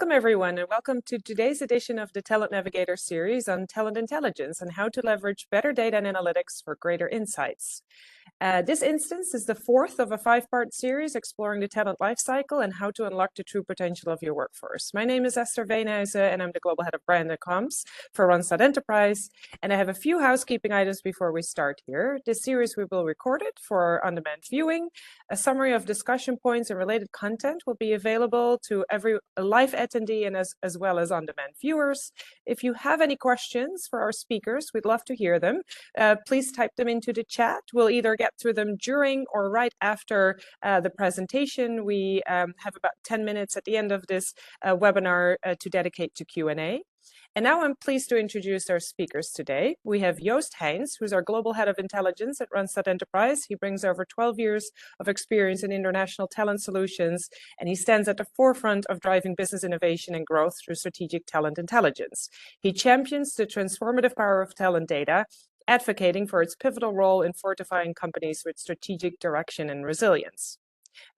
Welcome, everyone, and welcome to today's edition of the Talent Navigator series on talent intelligence and how to leverage better data and analytics for greater insights. This instance is the fourth of a five-part series exploring the talent lifecycle and how to unlock the true potential of your workforce. My name is Esther Veenhuizen, and I'm the Global Head of Brand and Comms for Randstad Enterprise. And I have a few housekeeping items before we start here. This series we will record it for on-demand viewing. A summary of discussion points and related content will be available to every live attendee and as well as on-demand viewers. If you have any questions for our speakers, we'd love to hear them. Please type them into the chat. We'll either get through them during or right after the presentation. We have about 10 minutes at the end of this webinar to dedicate to Q&A. And now I'm pleased to introduce our speakers today. We have Joost Heins, who's our Global Head of Intelligence at Randstad Enterprise. He brings over 12 years of experience in international talent solutions, and he stands at the forefront of driving business innovation and growth through strategic talent intelligence. He champions the transformative power of talent data, advocating for its pivotal role in fortifying companies with strategic direction and resilience.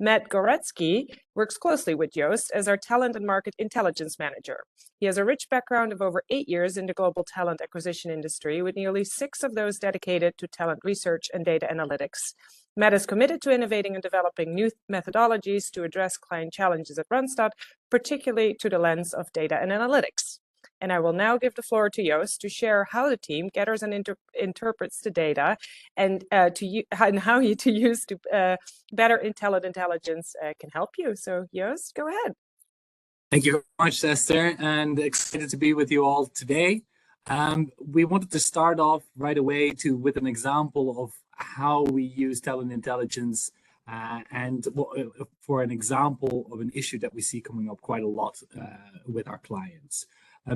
Mateusz Górecki works closely with Joost as our Talent and Market Intelligence Manager. He has a rich background of over 8 years in the global talent acquisition industry, with nearly 6 of those dedicated to talent research and data analytics. Matt is committed to innovating and developing new methodologies to address client challenges at Randstad, particularly through the lens of data and analytics. And I will now give the floor to Joost to share how the team gathers and interprets the data and how you to use to better talent intelligence can help you. So Joost, go ahead. Thank you very much, Esther, and excited to be with you all today. We wanted to start off right away with an example of how we use talent intelligence and for an example of an issue that we see coming up quite a lot with our clients.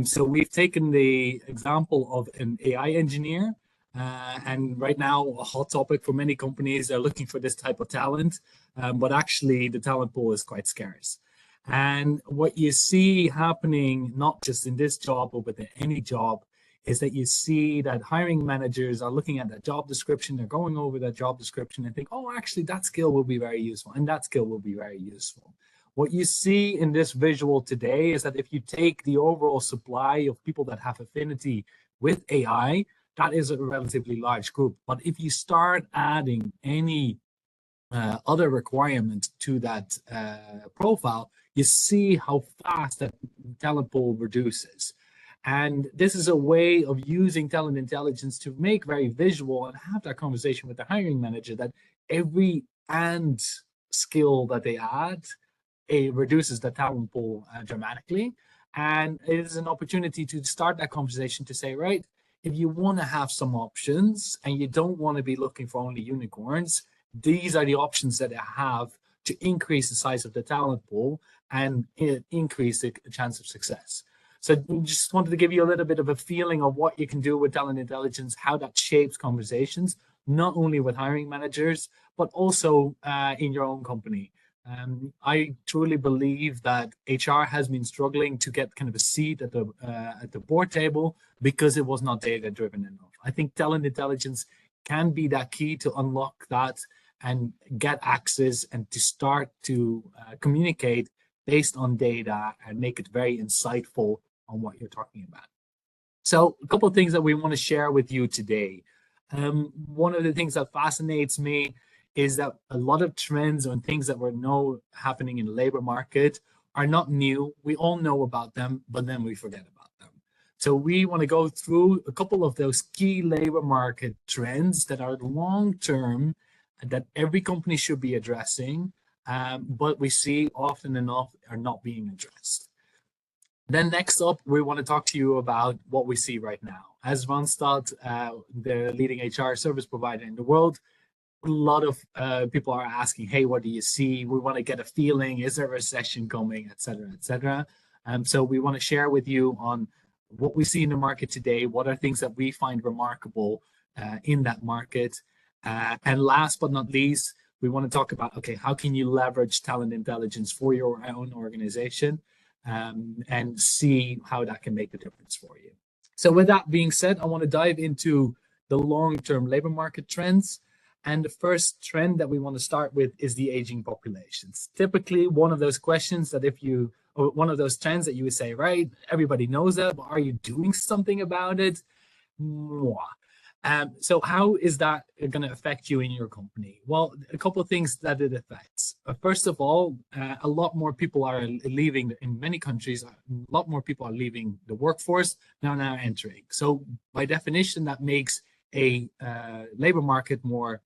So we've taken the example of an AI engineer, and right now a hot topic for many companies. They're looking for this type of talent, but actually the talent pool is quite scarce. And what you see happening, not just in this job, but with any job, is that you see that hiring managers are looking at that job description, they're going over that job description and think, oh, actually that skill will be very useful, and that skill will be very useful. What you see in this visual today is that if you take the overall supply of people that have affinity with AI, that is a relatively large group. But if you start adding any other requirement to that profile, you see how fast that talent pool reduces. And this is a way of using talent intelligence to make very visual and have that conversation with the hiring manager that every and skill that they add, it reduces the talent pool dramatically. And it is an opportunity to start that conversation to say, right, if you want to have some options and you don't want to be looking for only unicorns, these are the options that I have to increase the size of the talent pool and increase the chance of success. So just wanted to give you a little bit of a feeling of what you can do with talent intelligence, how that shapes conversations, not only with hiring managers, but also in your own company. I truly believe that HR has been struggling to get kind of a seat at the board table because it was not data driven enough. I think talent intelligence can be that key to unlock that and get access and to start to communicate based on data and make it very insightful on what you're talking about. So a couple of things that we want to share with you today. One of the things that fascinates me is that a lot of trends and things that we know happening in the labor market are not new. We all know about them, but then we forget about them. So we want to go through a couple of those key labor market trends that are long-term that every company should be addressing, but we see often enough are not being addressed. Then next up, we want to talk to you about what we see right now. As Randstad, the leading HR service provider in the world, a lot of people are asking, hey, what do you see? We want to get a feeling, is there a recession coming, et cetera, et cetera. So we want to share with you on what we see in the market today, what are things that we find remarkable in that market. And last but not least, we want to talk about, okay, how can you leverage talent intelligence for your own organization and see how that can make the difference for you. So with that being said, I want to dive into the long-term labor market trends. And the first trend that we want to start with is the aging populations. Typically, one of those questions that if you one of those trends that you would say, right, everybody knows that, but are you doing something about it? Mwah. So how is that going to affect you in your company? Well, a couple of things that it affects. First of all, a lot more people are leaving in many countries. A lot more people are leaving the workforce now entering. So by definition, that makes a labor market more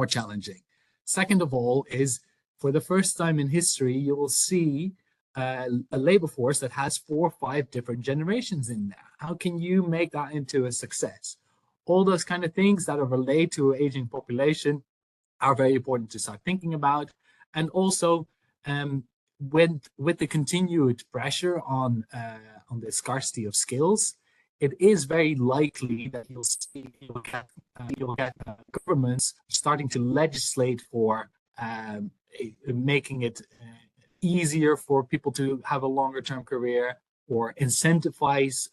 challenging. Second of all, is for the first time in history, you will see a labor force that has 4 or 5 different generations in there. How can you make that into a success? All those kind of things that are related to aging population are very important to start thinking about. And also, with the continued pressure on the scarcity of skills, it is very likely that you'll get governments starting to legislate for making it easier for people to have a longer term career, or incentivize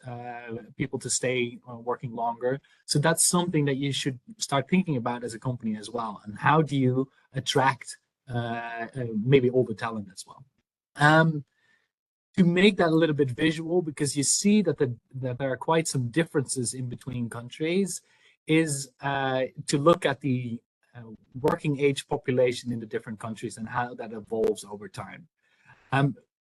people to stay working longer. So that's something that you should start thinking about as a company as well. And how do you attract maybe all the talent as well? To make that a little bit visual, because you see that there are quite some differences in between countries, is to look at the working age population in the different countries and how that evolves over time.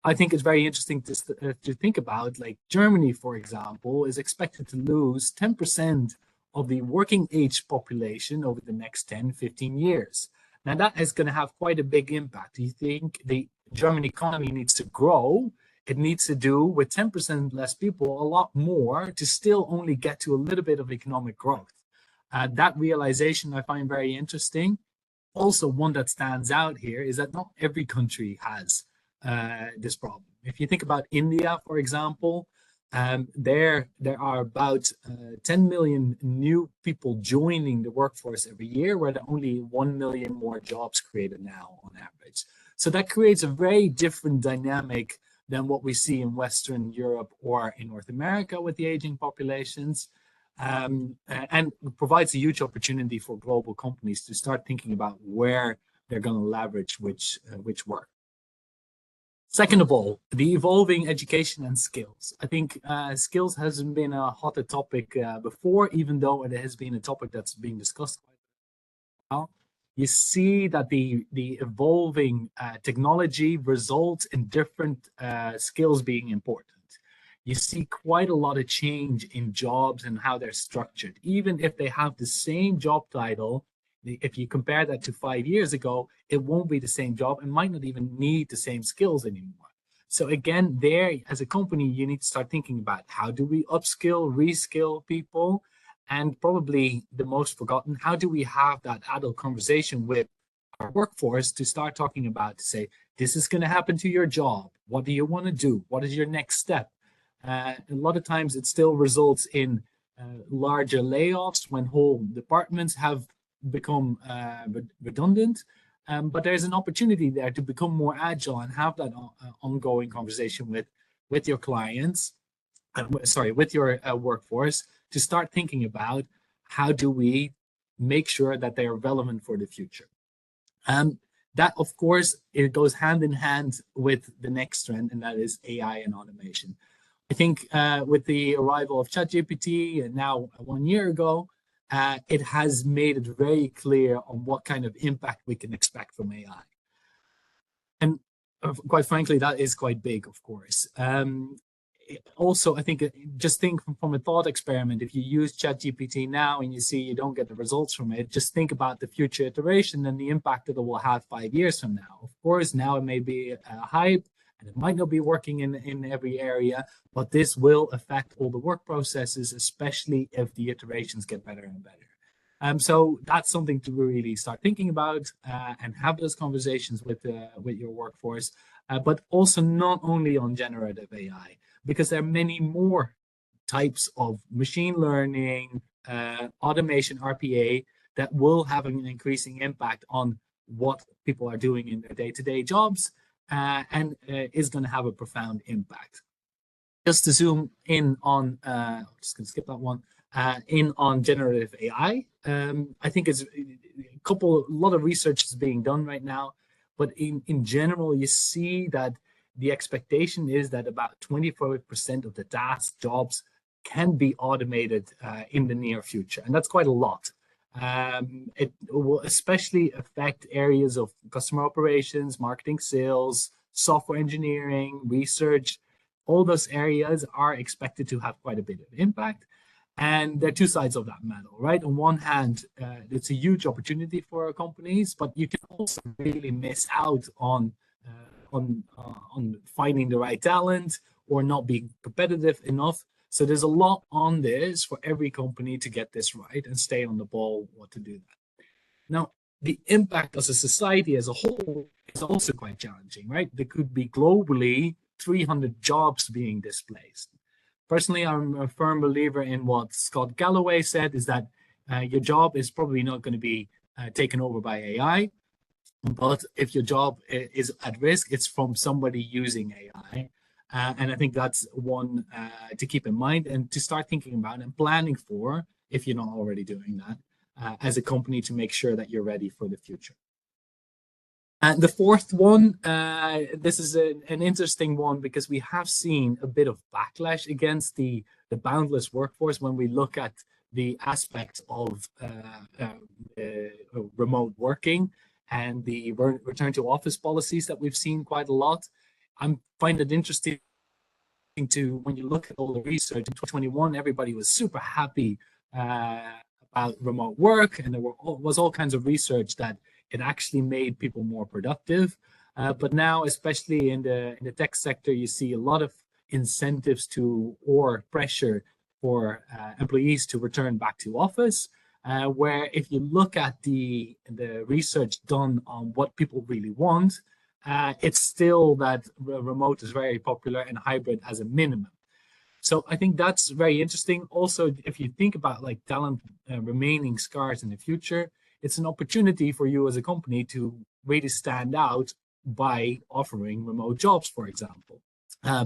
I think it's very interesting to think about, like Germany, for example, is expected to lose 10% of the working age population over the next 10, 15 years. Now that is going to have quite a big impact. You think the German economy needs to grow, it needs to do with 10% less people, a lot more to still only get to a little bit of economic growth. That realization I find very interesting. Also, one that stands out here is that not every country has this problem. If you think about India, for example, there are about 10 million new people joining the workforce every year, where there are only 1 million more jobs created now on average. So that creates a very different dynamic than what we see in Western Europe or in North America with the aging populations, and provides a huge opportunity for global companies to start thinking about where they're going to leverage which work. Second of all, the evolving education and skills. I think skills hasn't been a hotter topic before, even though it has been a topic that's being discussed quite well. You see that the evolving technology results in different skills being important. You see quite a lot of change in jobs and how they're structured. Even if they have the same job title, if you compare that to 5 years ago, it won't be the same job and might not even need the same skills anymore. So again, there as a company, you need to start thinking about how do we upskill, reskill people, and probably the most forgotten, how do we have that adult conversation with our workforce to start talking about, to say, this is going to happen to your job. What do you want to do? What is your next step? A lot of times it still results in larger layoffs when whole departments have become redundant, but there's an opportunity there to become more agile and have that ongoing conversation with your clients, with your workforce, to start thinking about how do we make sure that they are relevant for the future. That, of course, it goes hand in hand with the next trend, and that is AI and automation. I think with the arrival of ChatGPT, and now 1 year ago, it has made it very clear on what kind of impact we can expect from AI. And quite frankly, that is quite big, of course. Also, I think just think from a thought experiment, if you use ChatGPT now and you see you don't get the results from it, just think about the future iteration and the impact that it will have 5 years from now. Of course, now it may be a hype and it might not be working in every area, but this will affect all the work processes, especially if the iterations get better and better. So that's something to really start thinking about and have those conversations with your workforce, but also not only on generative AI, because there are many more types of machine learning, automation, RPA, that will have an increasing impact on what people are doing in their day-to-day jobs, and is going to have a profound impact. Just to zoom in on, I'm just going to skip that one, in on generative AI. I think it's a lot of research is being done right now, but in general, you see that the expectation is that about 25% of the tasks, jobs can be automated in the near future. And that's quite a lot. It will especially affect areas of customer operations, marketing, sales, software engineering, research. All those areas are expected to have quite a bit of impact. And there are two sides of that medal, right? On one hand, it's a huge opportunity for companies, but you can also really miss out on finding the right talent or not being competitive enough. So there's a lot on this for every company to get this right and stay on the ball what to do that. Now, the impact as a society as a whole is also quite challenging, right? There could be globally 300 jobs being displaced. Personally, I'm a firm believer in what Scott Galloway said, is that your job is probably not going to be taken over by AI, but if your job is at risk, it's from somebody using AI. And I think that's one to keep in mind and to start thinking about and planning for, if you're not already doing that, as a company, to make sure that you're ready for the future. And the fourth one, this is an interesting one because we have seen a bit of backlash against the boundless workforce when we look at the aspects of remote working and the return to office policies that we've seen quite a lot. I find it interesting to, when you look at all the research in 2021, everybody was super happy about remote work, and there was all kinds of research that it actually made people more productive. But now, especially in the tech sector, you see a lot of incentives to, or pressure for employees to return back to office, where if you look at the research done on what people really want, it's still that remote is very popular and hybrid as a minimum. So I think that's very interesting. Also, if you think about like talent remaining scarce in the future, it's an opportunity for you as a company to really stand out by offering remote jobs, for example.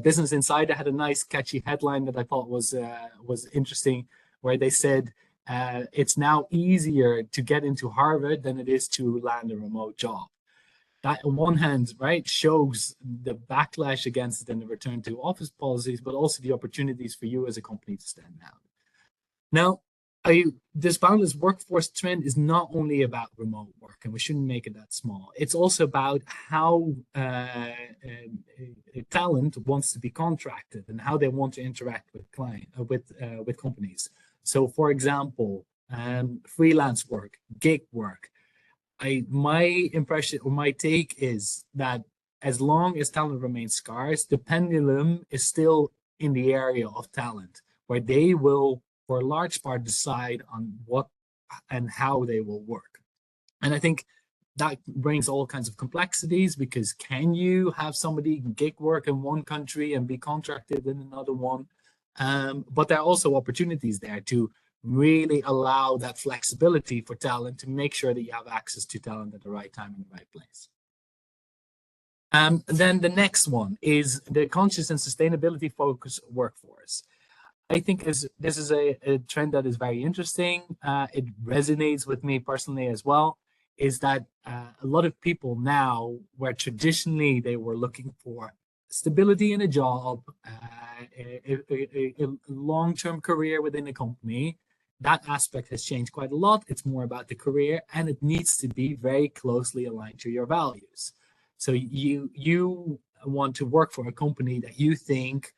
Business Insider had a nice catchy headline that I thought was interesting, where they said it's now easier to get into Harvard than it is to land a remote job. That on one hand, right, shows the backlash against it and the return to office policies, but also the opportunities for you as a company to stand out. Now, this boundless workforce trend is not only about remote work, and we shouldn't make it that small. It's also about how talent wants to be contracted and how they want to interact with with companies. So, for example, freelance work, gig work. My impression or my take is that as long as talent remains scarce, the pendulum is still in the area of talent, where they will, for a large part, decide on what and how they will work. And I think that brings all kinds of complexities, because can you have somebody gig work in one country and be contracted in another one? But there are also opportunities there to really allow that flexibility for talent, to make sure that you have access to talent at the right time in the right place. Then the next one is the conscious and sustainability focused workforce. I think this is a trend that is very interesting. It resonates with me personally as well, is that a lot of people now, where traditionally they were looking for stability in a job, a long-term career within a company, that aspect has changed quite a lot. It's more about the career, and it needs to be very closely aligned to your values. So you want to work for a company that you think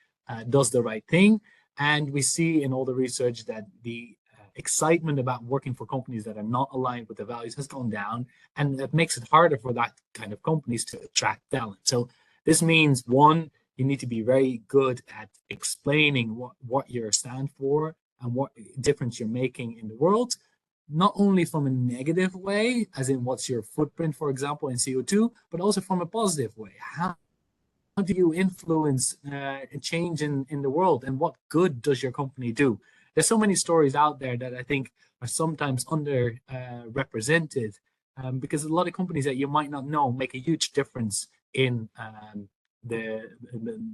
does the right thing. And we see in all the research that the excitement about working for companies that are not aligned with the values has gone down, and that makes it harder for that kind of companies to attract talent. So this means, one, you need to be very good at explaining what you stand for and what difference you're making in the world, not only from a negative way, as in what's your footprint, for example, in CO2, but also from a positive way. How do you influence a change in the world, and what good does your company do? There's so many stories out there that I think are sometimes under represented, because a lot of companies that you might not know make a huge difference in the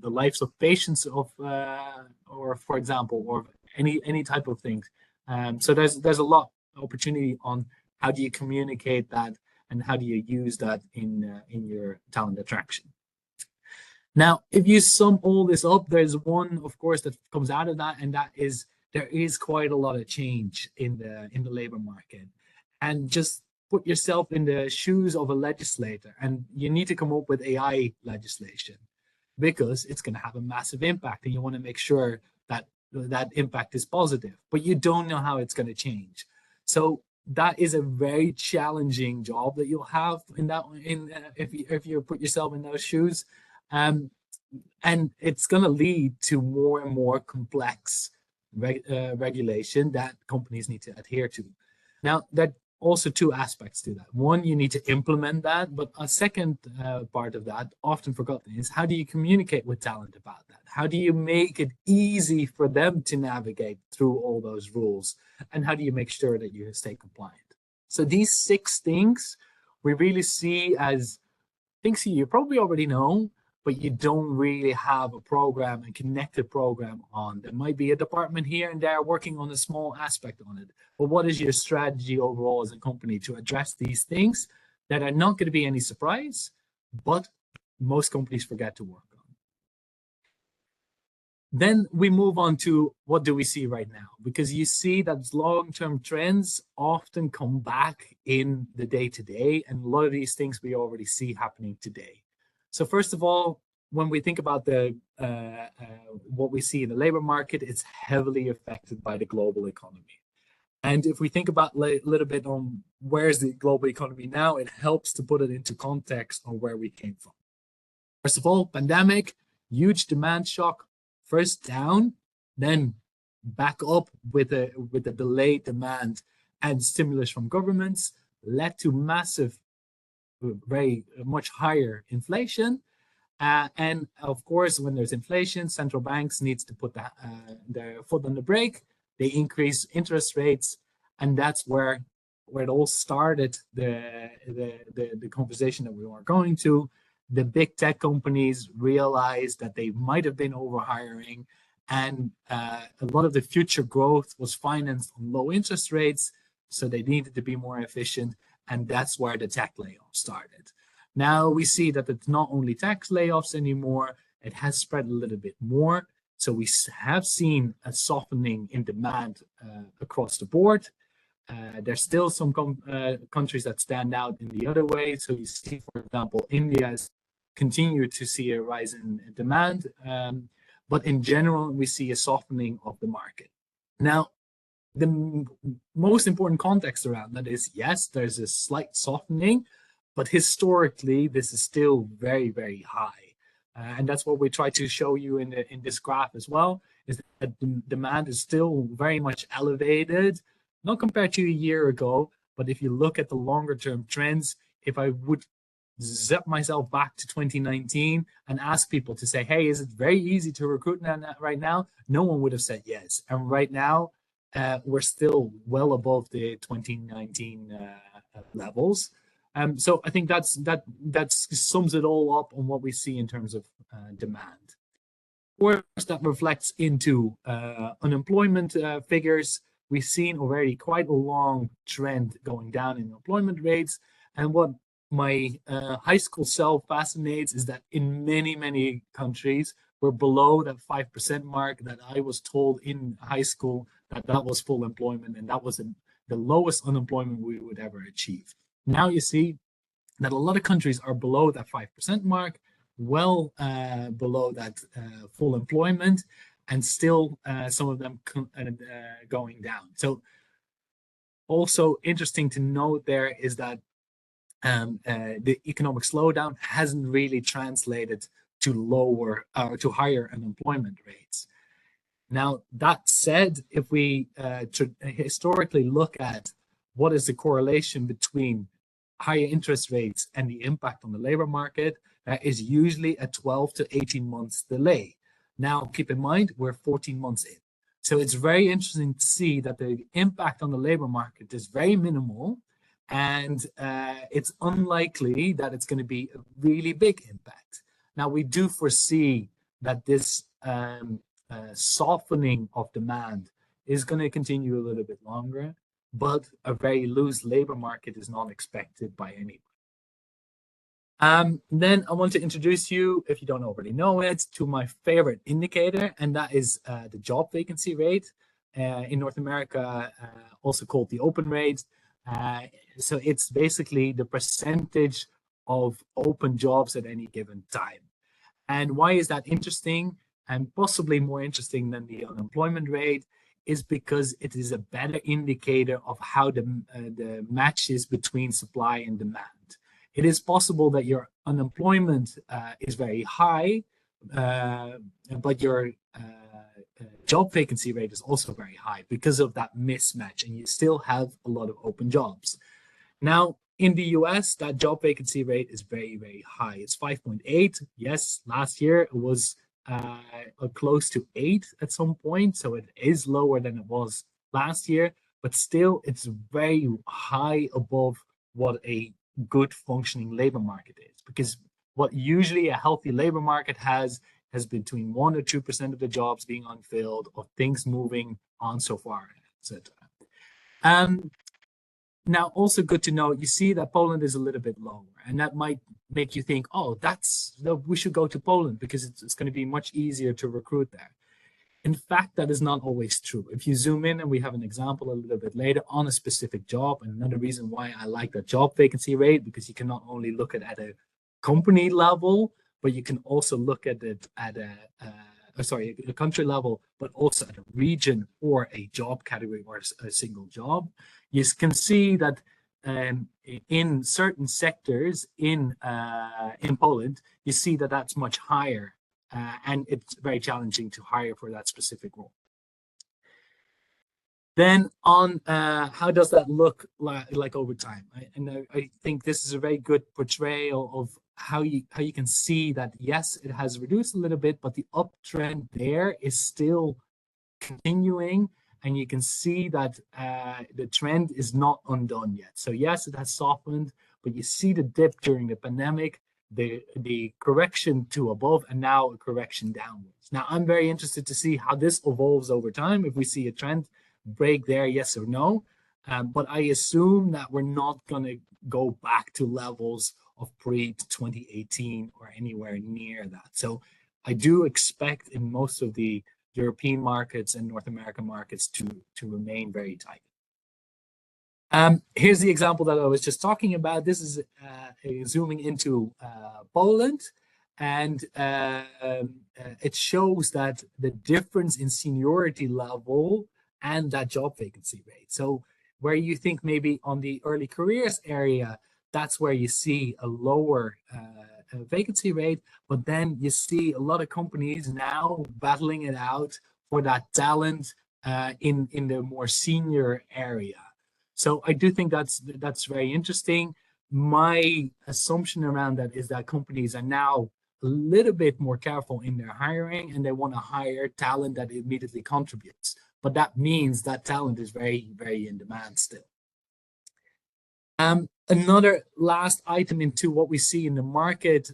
lives of patients or for example, or any type of things. So there's a lot of opportunity on how do you communicate that and how do you use that in your talent attraction. Now, if you sum all this up, there's one, of course, that comes out of that, and that is there is quite a lot of change in the labor market. And just put yourself in the shoes of a legislator, and you need to come up with AI legislation because it's going to have a massive impact, and you want to make sure that that impact is positive, but you don't know how it's going to change. So that is a very challenging job that you'll have in that if you put yourself in those shoes. And it's going to lead to more and more complex regulation that companies need to adhere to. Now, there are also two aspects to that. One, you need to implement that, but a second part of that, often forgotten, is how do you communicate with talent about that? How do you make it easy for them to navigate through all those rules? And how do you make sure that you stay compliant? So these 6 things we really see as things you probably already know, but you don't really have a program, a connected program on. There might be a department here and there working on a small aspect on it. But what is your strategy overall as a company to address these things that are not going to be any surprise, but most companies forget to work on? Then we move on to what do we see right now? Because you see that long-term trends often come back in the day-to-day, and a lot of these things we already see happening today. So first of all, when we think about the what we see in the labor market, it's heavily affected by the global economy. And if we think about a little bit on where's the global economy now, it helps to put it into context on where we came from. First of all, pandemic, huge demand shock, first down, then back up with a delayed demand and stimulus from governments, led to massive, very much higher inflation. And of course, when there's inflation, central banks needs to put their foot on the brake. They increase interest rates, and that's where it all started. The conversation that we were going to. The big tech companies realized that they might have been overhiring, and a lot of the future growth was financed on low interest rates, so they needed to be more efficient, and that's where the tech layoffs started. Now we see that it's not only tech layoffs anymore, it has spread a little bit more. So we have seen a softening in demand across the board. There's still some countries that stand out in the other way. So you see, for example, India has continued to see a rise in demand. But in general, we see a softening of the market. Now, the most important context around that is, yes, there's a slight softening, but historically, this is still very, very high. And that's what we try to show you in this graph as well, is that the demand is still very much elevated, not compared to a year ago, but if you look at the longer term trends, if I would zip myself back to 2019 and ask people to say, hey, is it very easy to recruit right now? No one would have said yes. And right now, we're still well above the 2019 levels. So I think that sums it all up on what we see in terms of demand. Of course, that reflects into unemployment figures. We've seen already quite a long trend going down in employment rates. And what my high school self fascinates is that in many, many countries, we're below that 5% mark that I was told in high school that was full employment, and that was the lowest unemployment we would ever achieve. Now you see that a lot of countries are below that 5% mark, well below that full employment, and still some of them going down. So also interesting to note there is that the economic slowdown hasn't really translated to lower or to higher unemployment rates. Now, that said, if we historically look at what is the correlation between higher interest rates and the impact on the labor market, that is usually a 12 to 18 months delay. Now, keep in mind, we're 14 months in. So it's very interesting to see that the impact on the labor market is very minimal, and it's unlikely that it's going to be a really big impact. Now, we do foresee that this softening of demand is going to continue a little bit longer, but a very loose labor market is not expected by anyone. Then I want to introduce you, if you don't already know it, to my favorite indicator, and that is the job vacancy rate in North America, also called the open rate. So it's basically the percentage of open jobs at any given time. And why is that interesting, and possibly more interesting than the unemployment rate, is because it is a better indicator of how the match is between supply and demand. It is possible that your unemployment is very high, but your job vacancy rate is also very high because of that mismatch, and you still have a lot of open jobs. Now, in the US, that job vacancy rate is very, very high. It's 5.8. Yes, last year it was close to 8 at some point, so it is lower than it was last year, but still it's very high above what a good functioning labor market is, because what usually a healthy labor market has between 1 or 2% of the jobs being unfilled, or things moving on so far, etc. Now, also good to know, you see that Poland is a little bit lower, and that might make you think, oh, we should go to Poland because it's going to be much easier to recruit there. In fact, that is not always true. If you zoom in, and we have an example a little bit later on a specific job, and another reason why I like that job vacancy rate, because you can not only look at a company level, but you can also look at it at a country level, but also at a region or a job category or a single job. You can see that in certain sectors in Poland, you see that that's much higher, and it's very challenging to hire for that specific role. Then on how does that look like over time? I think this is a very good portrayal of how you can see that, yes, it has reduced a little bit, but the uptrend there is still continuing, and you can see that the trend is not undone yet. So yes, it has softened, but you see the dip during the pandemic, the correction to above, and now a correction downwards. Now, I'm very interested to see how this evolves over time, if we see a trend break there, yes or no. But I assume that we're not going to go back to levels of pre-2018 or anywhere near that. So I do expect in most of the European markets and North American markets to remain very tight. Here's the example that I was just talking about. This is zooming into Poland, and it shows that the difference in seniority level and that job vacancy rate. So where you think maybe on the early careers area, that's where you see a lower vacancy rate, but then you see a lot of companies now battling it out for that talent in the more senior area. So I do think that's very interesting. My assumption around that is that companies are now a little bit more careful in their hiring, and they want to hire talent that immediately contributes. But that means that talent is very, very in demand still. Another last item into what we see in the market,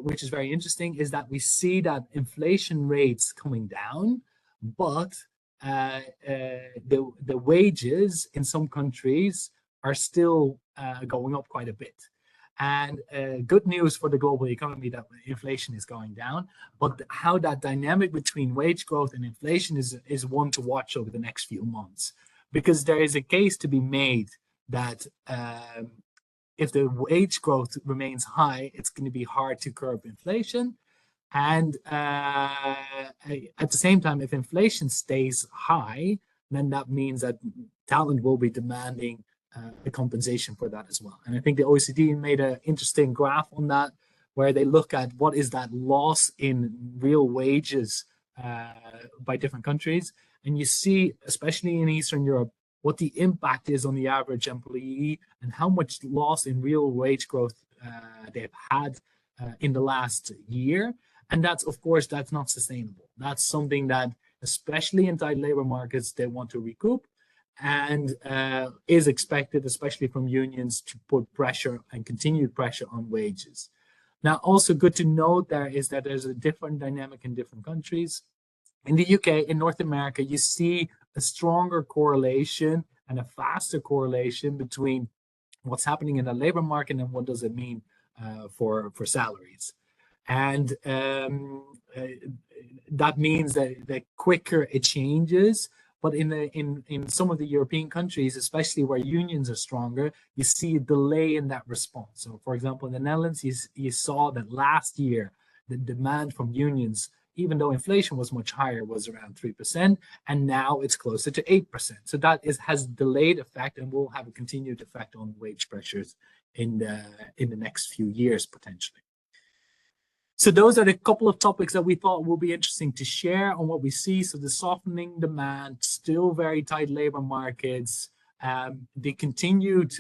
which is very interesting, is that we see that inflation rates coming down, but the wages in some countries are still going up quite a bit. And good news for the global economy that inflation is going down, but how that dynamic between wage growth and inflation is one to watch over the next few months, because there is a case to be made that if the wage growth remains high, it's going to be hard to curb inflation. And at the same time, if inflation stays high, then that means that talent will be demanding the compensation for that as well. And I think the OECD made an interesting graph on that, where they look at what is that loss in real wages by different countries. And you see, especially in Eastern Europe, what the impact is on the average employee and how much loss in real wage growth they've had in the last year. And that's, of course, that's not sustainable. That's something that, especially in tight labor markets, they want to recoup, and is expected, especially from unions, to put pressure and continued pressure on wages. Now, also good to note there is that there's a different dynamic in different countries. In the UK, in North America, you see a stronger correlation and a faster correlation between what's happening in the labor market and what does it mean for salaries. And that means that the quicker it changes. But in some of the European countries, especially where unions are stronger, you see a delay in that response. So, for example, in the Netherlands, you saw that last year the demand from unions, even though inflation was much higher, was around 3%, and now it's closer to 8%. So that has delayed effect and will have a continued effect on wage pressures in the next few years potentially. So those are the couple of topics that we thought will be interesting to share on what we see. So the softening demand, still very tight labor markets, the continued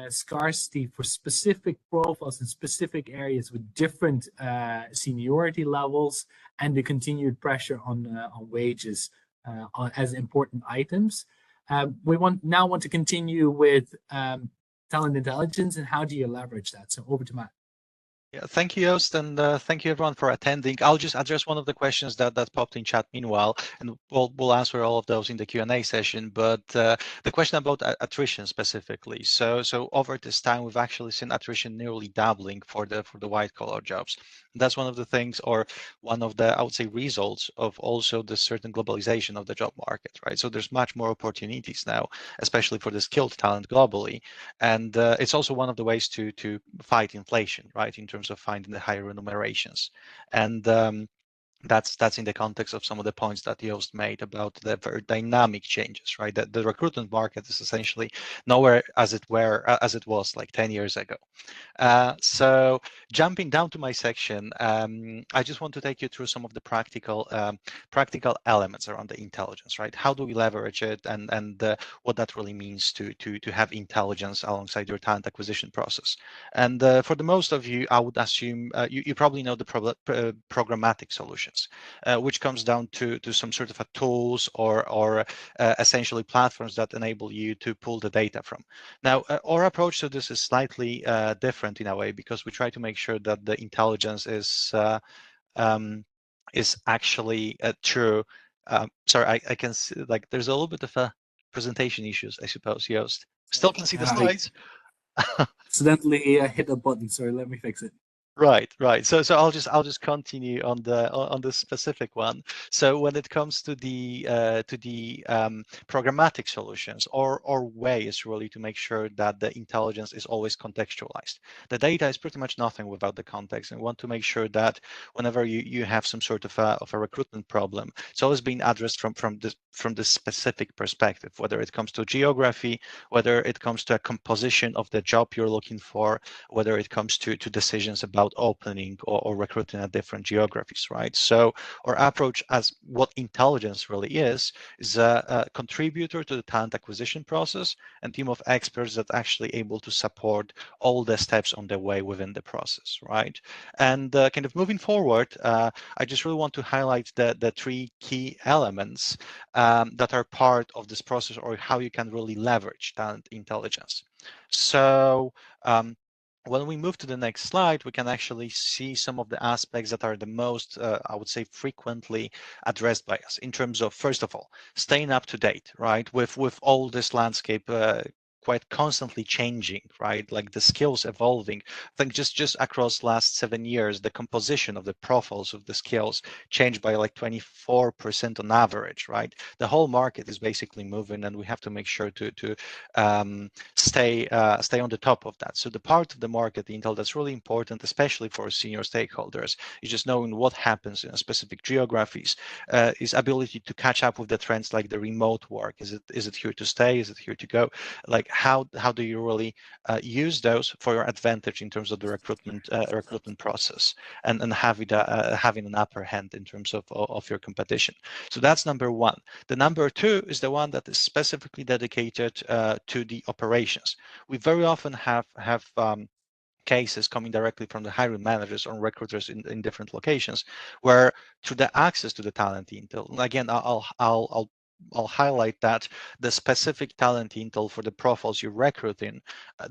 scarcity for specific profiles in specific areas with different seniority levels, and the continued pressure on wages as important items. We now want to continue with talent intelligence and how do you leverage that? So over to Matt. Yeah, thank you, Joost, and thank you everyone for attending. I'll just address one of the questions that popped in chat meanwhile, and we'll answer all of those in the Q&A session. But the question about attrition specifically. So over this time, we've actually seen attrition nearly doubling for the white collar jobs. That's one of the things, or one of the, I would say, results of also the certain globalization of the job market, right? So there's much more opportunities now, especially for the skilled talent globally, and it's also one of the ways to fight inflation, right? In terms of finding the higher remunerations. And that's in the context of some of the points that Joost made about the very dynamic changes, right? That the recruitment market is essentially nowhere as it was like 10 years ago. So jumping down to my section, I just want to take you through some of the practical elements around the intelligence, right? How do we leverage it, and what that really means to have intelligence alongside your talent acquisition process. And for the most of you, I would assume you probably know the programmatic solutions, which comes down to some sort of a tools or essentially platforms that enable you to pull the data from. Now, our approach to this is slightly different in a way, because we try to make sure that the intelligence is actually true. Sorry, I can see, like, there's a little bit of a presentation issues, I suppose, Joost. Still can see the slides. Accidentally hit a button. Sorry, let me fix it. Right. So I'll just continue on the specific one. So when it comes to the programmatic solutions, or ways really to make sure that the intelligence is always contextualized. The data is pretty much nothing without the context, and we want to make sure that whenever you have some sort of a recruitment problem, it's always being addressed from the specific perspective, whether it comes to geography, whether it comes to a composition of the job you're looking for, whether it comes to decisions about opening or recruiting at different geographies, right? So our approach as what intelligence really is a contributor to the talent acquisition process, and team of experts that actually able to support all the steps on the way within the process, right? And kind of moving forward, I just really want to highlight the three key elements that are part of this process, or how you can really leverage talent intelligence. So when we move to the next slide, we can actually see some of the aspects that are the most, I would say, frequently addressed by us in terms of, first of all, staying up to date, right, with all this landscape quite constantly changing, right? Like the skills evolving. I think just across last 7 years, the composition of the profiles of the skills changed by like 24% on average, right? The whole market is basically moving, and we have to make sure to stay on the top of that. So the part of the market, the intel that's really important, especially for senior stakeholders, is just knowing what happens in specific geographies, is ability to catch up with the trends like the remote work. Is it here to stay? Is it here to go? Like how do you really use those for your advantage in terms of the recruitment process, and having an upper hand in terms of your competition. So that's number one. The number two is the one that is specifically dedicated to the operations. We very often have cases coming directly from the hiring managers or recruiters in different locations, where through the access to the talent intel, and again, I'll highlight that the specific talent intel for the profiles you recruit in,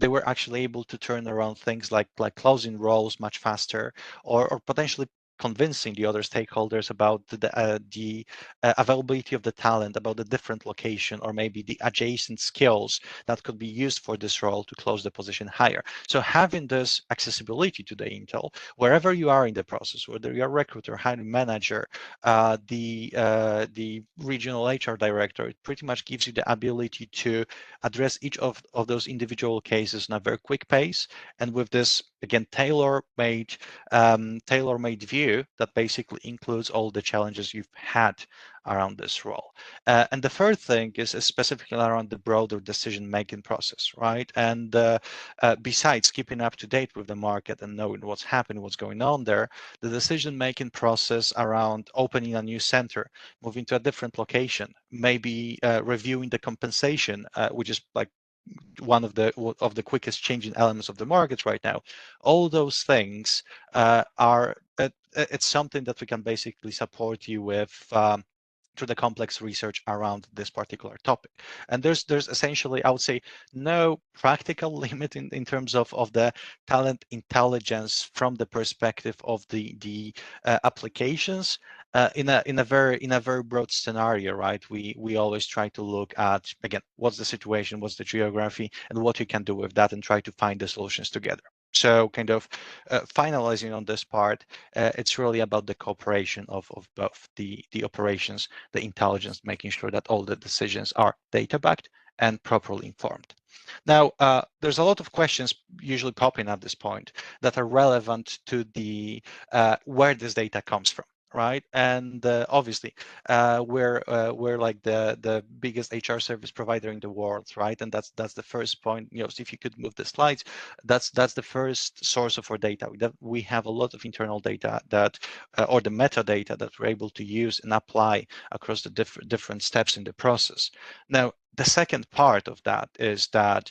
they were actually able to turn around things like closing roles much faster, or potentially convincing the other stakeholders about the availability of the talent, about the different location, or maybe the adjacent skills that could be used for this role to close the position higher. So having this accessibility to the intel, wherever you are in the process, whether you're a recruiter, hiring manager, the regional HR director, it pretty much gives you the ability to address each of those individual cases in a very quick pace, and with this, again, tailor-made view that basically includes all the challenges you've had around this role. And the third thing is specifically around the broader decision-making process, right? And besides keeping up to date with the market and knowing what's happening, what's going on there, the decision-making process around opening a new center, moving to a different location, maybe reviewing the compensation, which is like one of the quickest changing elements of the market right now. All those things are it's something that we can basically support you with through the complex research around this particular topic. And there's essentially, I would say, no practical limit in terms of the talent intelligence from the perspective of the applications. In a very broad scenario, right? We always try to look at, again, what's the situation, what's the geography, and what you can do with that, and try to find the solutions together. So kind of finalizing on this part, it's really about the cooperation of both the operations, the intelligence, making sure that all the decisions are data-backed and properly informed. Now, there's a lot of questions usually popping at this point that are relevant to the where this data comes from, right? And obviously, we're like the biggest HR service provider in the world, right? And that's the first point. You know, so if you could move the slides, that's the first source of our data. We have a lot of internal data that, or the metadata that we're able to use and apply across the different steps in the process. Now, the second part of that is that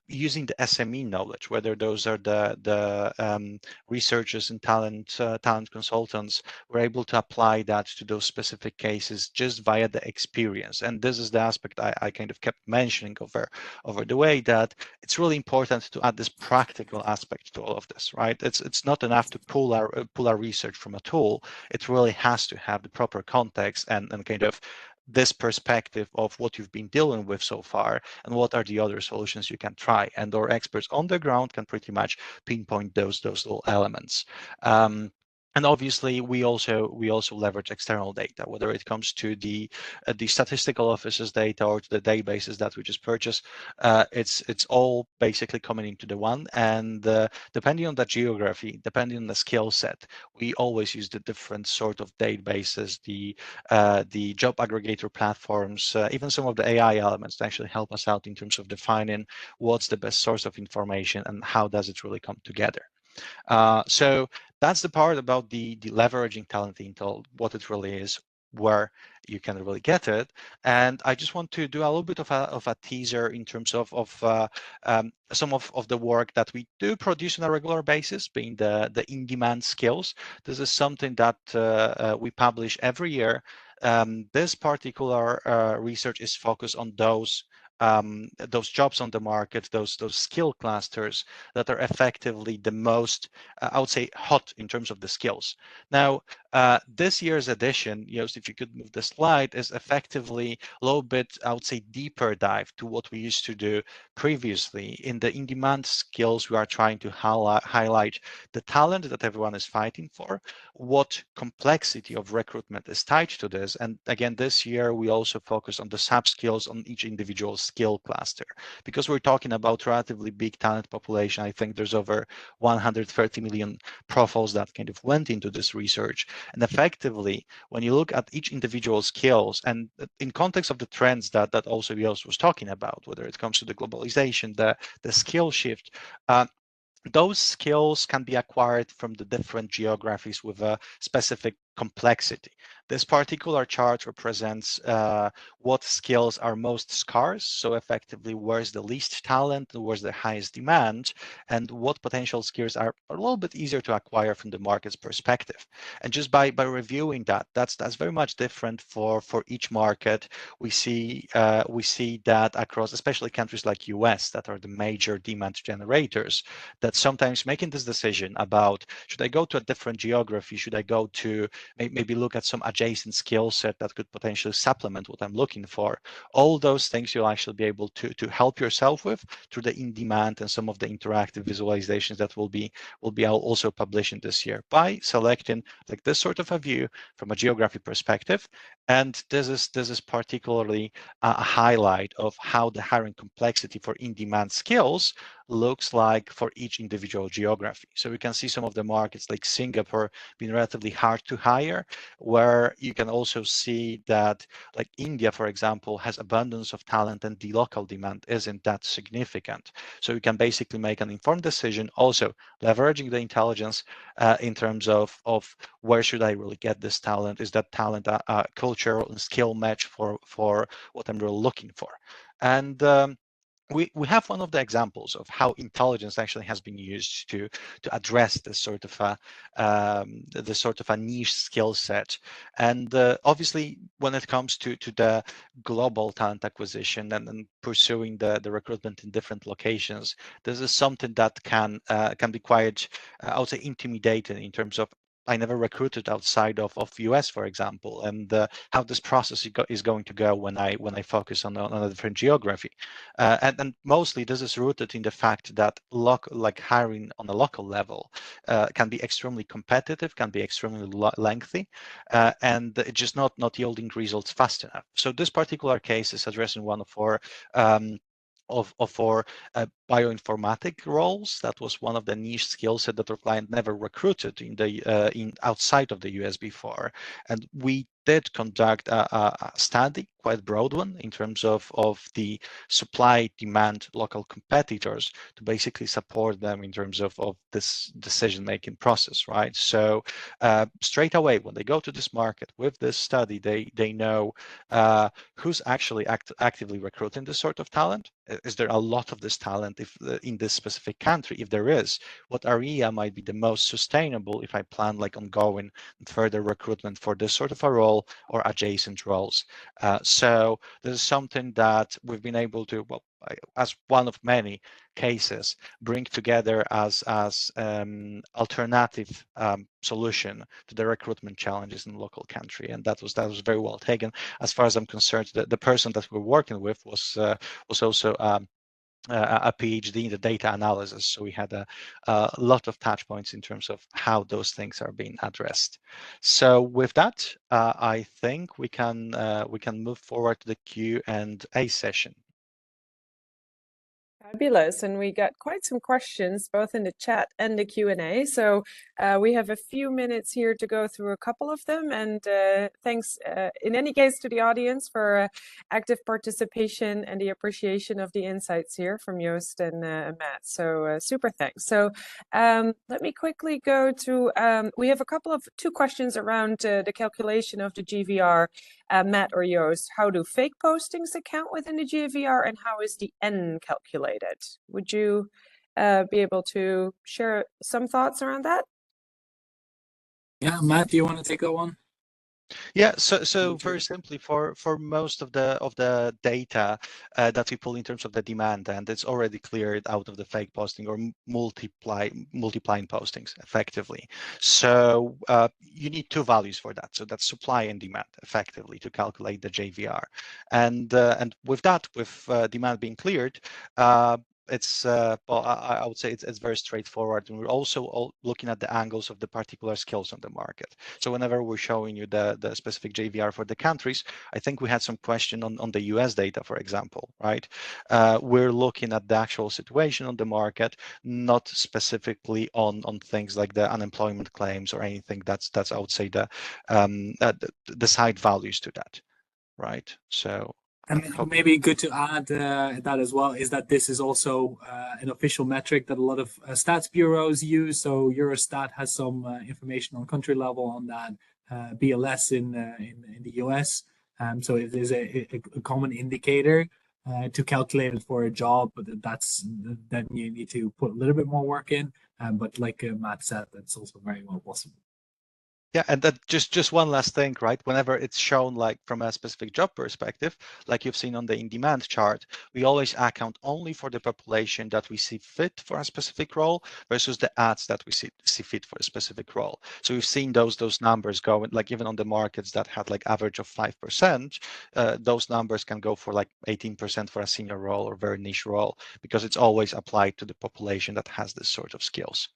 using the SME knowledge, whether those are the researchers and talent consultants, we're able to apply that to those specific cases just via the experience. And this is the aspect I kind of kept mentioning over the way, that it's really important to add this practical aspect to all of this, right? It's not enough to pull our research from a tool. It really has to have the proper context and kind of this perspective of what you've been dealing with so far and what are the other solutions you can try. And our experts on the ground can pretty much pinpoint those little elements. And obviously, we also leverage external data, whether it comes to the statistical office's data or to the databases that we just purchased. It's all basically coming into the one. And depending on the geography, depending on the skill set, we always use the different sort of databases, the job aggregator platforms, even some of the AI elements to actually help us out in terms of defining what's the best source of information and how does it really come together. So that's the part about the leveraging talent intel, what it really is, where you can really get it. And I just want to do a little bit of a teaser in terms of some of the work that we do produce on a regular basis, being the in-demand skills. This is something that we publish every year. This particular research is focused on those jobs on the market, those skill clusters that are effectively the most, I would say, hot in terms of the skills. Now, this year's edition, Joost, if you could move the slide, is effectively a little bit, I would say, deeper dive to what we used to do previously. In the in-demand skills, we are trying to highlight the talent that everyone is fighting for, what complexity of recruitment is tied to this. And again, this year, we also focus on the sub-skills on each individual skill cluster, because we're talking about relatively big talent population. I think there's over 130 million profiles that kind of went into this research. And effectively, when you look at each individual skills, and in context of the trends that also Joost was talking about, whether it comes to the globalization, the skill shift, those skills can be acquired from the different geographies with a specific complexity. This particular chart represents what skills are most scarce, so effectively where's the least talent, where's the highest demand, and what potential skills are a little bit easier to acquire from the market's perspective. And just by reviewing that, that's very much different for each market. We see that across, especially countries like US that are the major demand generators, that sometimes making this decision about should I go to a different geography, should I go to maybe look at some adjacent skill set that could potentially supplement what I'm looking for. All those things you'll actually be able to help yourself with through the in-demand and some of the interactive visualizations that will be also publishing this year by selecting like this sort of a view from a geography perspective. And this is particularly a highlight of how the hiring complexity for in-demand skills looks like for each individual geography. So we can see some of the markets like Singapore being relatively hard to hire, where you can also see that like India, for example, has abundance of talent and the local demand isn't that significant. So you can basically make an informed decision, also leveraging the intelligence in terms of where should I really get this talent? Is that talent a cultural and skill match for what I'm really looking for? And we have one of the examples of how intelligence actually has been used to address this sort of a niche skill set. And obviously, when it comes to the global talent acquisition and pursuing the recruitment in different locations, this is something that can be quite, I would say, intimidating in terms of I never recruited outside of US, for example, and how this process is going to go when I focus on a different geography. And mostly this is rooted in the fact that like hiring on a local level can be extremely competitive, can be extremely lengthy, and it's just not yielding results fast enough. So this particular case is addressing one of our bioinformatic roles. That was one of the niche skills that our client never recruited in outside of the US before, and we did conduct a study, quite broad one, in terms of the supply, demand, local competitors to basically support them in terms of this decision-making process, right? So straight away, when they go to this market with this study, they know who's actually actively recruiting this sort of talent. Is there a lot of this talent in this specific country? If there is, what area might be the most sustainable if I plan like ongoing further recruitment for this sort of a role or adjacent roles? So this is something that we've been able to, well, as one of many cases, bring together as alternative solution to the recruitment challenges in the local country, and that was very well taken. As far as I'm concerned, the person that we're working with was also a PhD in the data analysis, so we had a lot of touch points in terms of how those things are being addressed. So with that, I think we can move forward to the Q&A session. Fabulous, and we got quite some questions both in the chat and the Q&A. So we have a few minutes here to go through a couple of them, and thanks in any case to the audience for active participation and the appreciation of the insights here from Joost and Matt. So super thanks. So let me quickly go to, we have two questions around the calculation of the GVR. Matt or Joost, how do fake postings account within the GVR, and how is the N calculated? Would you be able to share some thoughts around that? Yeah, Matt, do you want to take that one? Yeah, so very simply, for most of the data that we pull in terms of the demand, and it's already cleared out of the fake posting or multiplying postings effectively. So you need two values for that. So that's supply and demand effectively to calculate the JVR, and with that, with demand being cleared, it's well, I would say it's very straightforward, and we're also looking at the angles of the particular skills on the market. So whenever we're showing you the specific JVR for the countries, I think we had some question on the US data, for example, right? We're looking at the actual situation on the market, not specifically on things like the unemployment claims or anything that's I would say the side values to that, right? So And maybe good to add that as well is that this is also an official metric that a lot of stats bureaus use. So Eurostat has some information on country level on that, BLS in the US. So it is a common indicator to calculate it for a job, but then you need to put a little bit more work in. But like Matt said, that's also very well possible. Yeah, and that just one last thing, right? Whenever it's shown like from a specific job perspective, like you've seen on the in-demand chart, we always account only for the population that we see fit for a specific role versus the ads that we see fit for a specific role. So we've seen those numbers go, like even on the markets that had like average of 5%, those numbers can go for like 18% for a senior role or very niche role, because it's always applied to the population that has this sort of skills.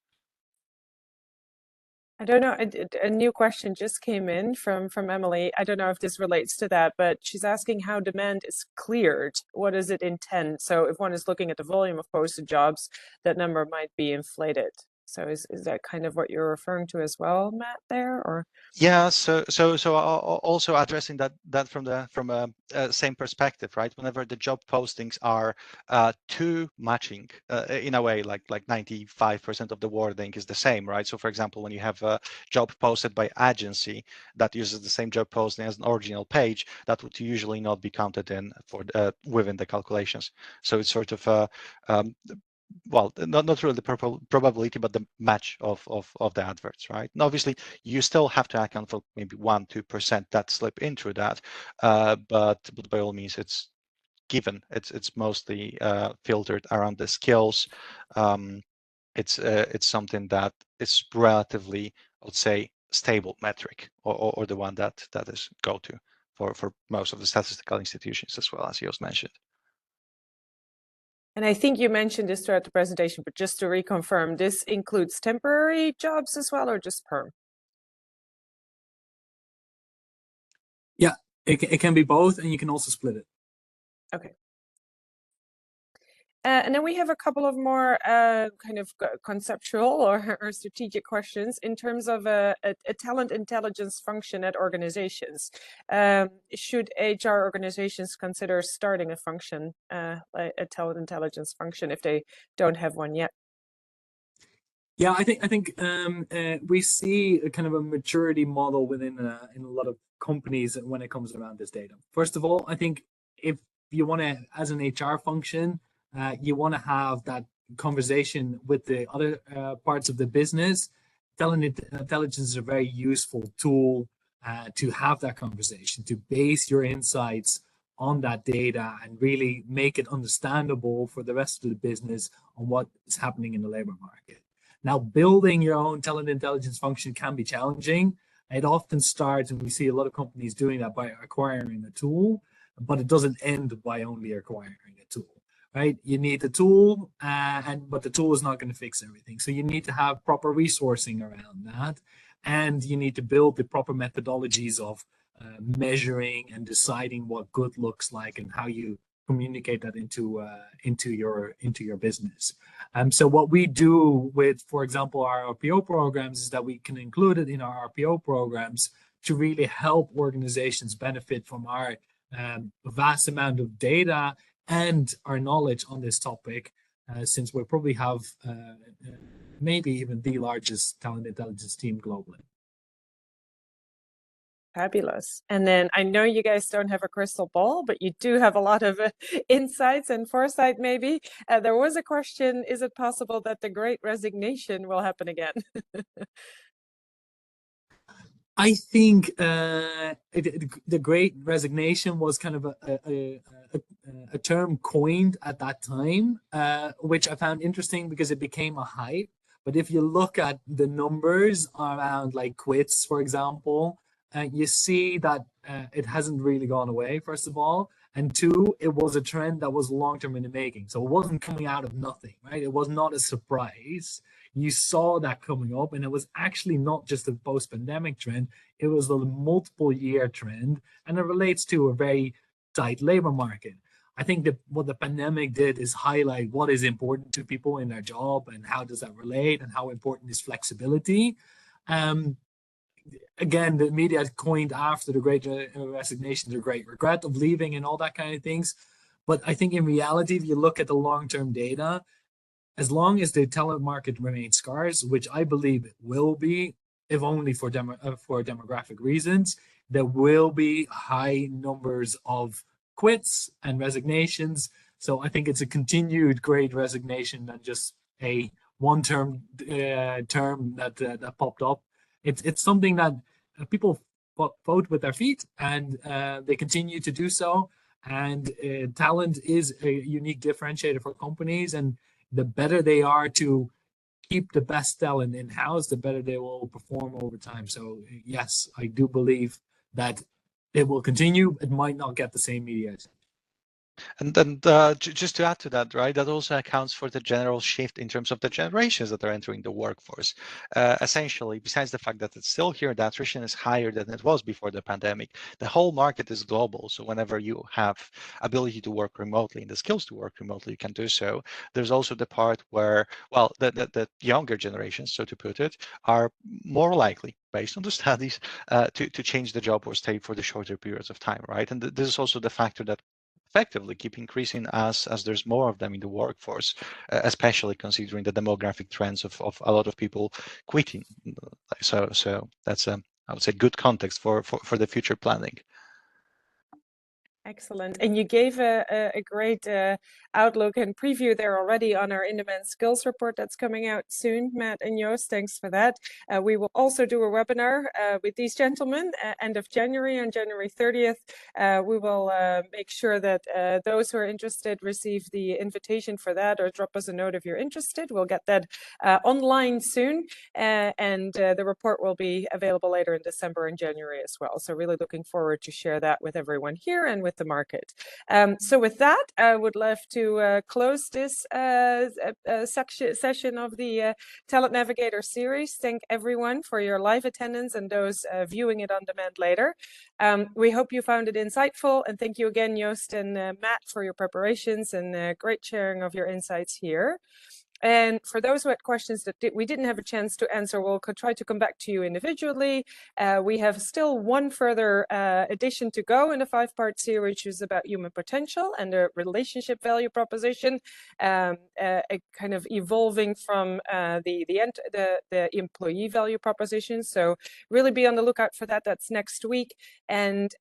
I don't know, a new question just came in from Emily. I don't know if this relates to that, but she's asking how demand is cleared. What does it intend? So if one is looking at the volume of posted jobs, that number might be inflated. So is that kind of what you're referring to as well, Matt, there, or? Yeah, so also addressing that from a same perspective, right? Whenever the job postings are too matching, in a way, like 95% of the wording is the same, right? So for example, when you have a job posted by agency that uses the same job posting as an original page, that would usually not be counted in for within the calculations. So it's sort of well, not really the probability, but the match of the adverts, right? And obviously, you still have to account for maybe 1-2% that slip into that, but by all means, it's given. It's mostly filtered around the skills. It's something that is relatively, I would say, stable metric, or the one that is go-to for most of the statistical institutions, as well as Joost mentioned. And I think you mentioned this throughout the presentation, but just to reconfirm, this includes temporary jobs as well, or just perm? Yeah, it can be both, and you can also split it. Okay. And then we have a couple of more kind of conceptual or strategic questions in terms of a talent intelligence function at organizations. Should HR organizations consider starting a function, like a talent intelligence function, if they don't have one yet? Yeah, I think we see a kind of a maturity model within in a lot of companies when it comes around this data. First of all, I think if you want to, as an HR function, you want to have that conversation with the other parts of the business. Talent intelligence is a very useful tool to have that conversation, to base your insights on that data and really make it understandable for the rest of the business on what is happening in the labor market. Now, building your own talent intelligence function can be challenging. It often starts, and we see a lot of companies doing that, by acquiring a tool, but it doesn't end by only acquiring a tool, right? You need the tool, but the tool is not going to fix everything. So you need to have proper resourcing around that, and you need to build the proper methodologies of measuring and deciding what good looks like and how you communicate that into your business. So what we do with, for example, our RPO programs is that we can include it in our RPO programs to really help organizations benefit from our vast amount of data and our knowledge on this topic, since we probably have maybe even the largest talent intelligence team globally. Fabulous. And then I know you guys don't have a crystal ball, but you do have a lot of insights and foresight, maybe. There was a question, is it possible that the Great Resignation will happen again? I think the Great Resignation was kind of a term coined at that time, which I found interesting because it became a hype. But if you look at the numbers around like quits, for example, you see that it hasn't really gone away, first of all. And two, it was a trend that was long-term in the making. So it wasn't coming out of nothing, right? It was not a surprise. You saw that coming up, and it was actually not just a post-pandemic trend. It was a multiple-year trend, and it relates to a very tight labor market. I think that what the pandemic did is highlight what is important to people in their job and how does that relate and how important is flexibility. again, the media coined after the Great Resignation, the Great Regret of leaving and all that kind of things. But I think in reality, if you look at the long-term data, as long as the talent market remains scarce, which I believe it will be, if only for demographic reasons, there will be high numbers of quits and resignations. So I think it's a continued Great Resignation than just a one-term term that popped up. It's something that people vote with their feet, and they continue to do so. And talent is a unique differentiator for companies, and the better they are to keep the best talent in-house, the better they will perform over time. So yes, I do believe that it will continue. It might not get the same media. And then just to add to that, right, that also accounts for the general shift in terms of the generations that are entering the workforce. Essentially, besides the fact that it's still here, the attrition is higher than it was before the pandemic. The whole market is global. So whenever you have ability to work remotely and the skills to work remotely, you can do so. There's also the part where, well, the younger generations, so to put it, are more likely, based on the studies, to change the job or stay for the shorter periods of time, right? And this is also the factor that effectively keep increasing as there's more of them in the workforce, especially considering the demographic trends of a lot of people quitting. So that's I would say good context for the future planning. Excellent. And you gave a great outlook and preview there already on our in-demand skills report that's coming out soon, Matt and Joost. Thanks for that. We will also do a webinar with these gentlemen end of January, on January 30th. We will make sure that those who are interested receive the invitation for that, or drop us a note if you're interested. We'll get that online soon, and the report will be available later in December and January as well. So really looking forward to share that with everyone here and with the market. So with that, I would love to close this session of the Talent Navigator series. Thank everyone for your live attendance and those viewing it on demand later. We hope you found it insightful, and thank you again, Joost and Matt, for your preparations and great sharing of your insights here. And for those who had questions that we didn't have a chance to answer, we'll try to come back to you individually. We have still one further edition to go in the 5-part series, which is about human potential and the relationship value proposition, kind of evolving from the employee value proposition. So really be on the lookout for that. That's next week. And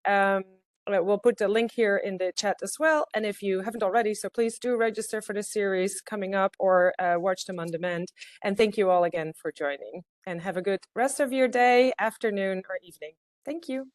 we'll put the link here in the chat as well. And if you haven't already, so please do register for the series coming up, or watch them on demand. And thank you all again for joining. And have a good rest of your day, afternoon, or evening. Thank you.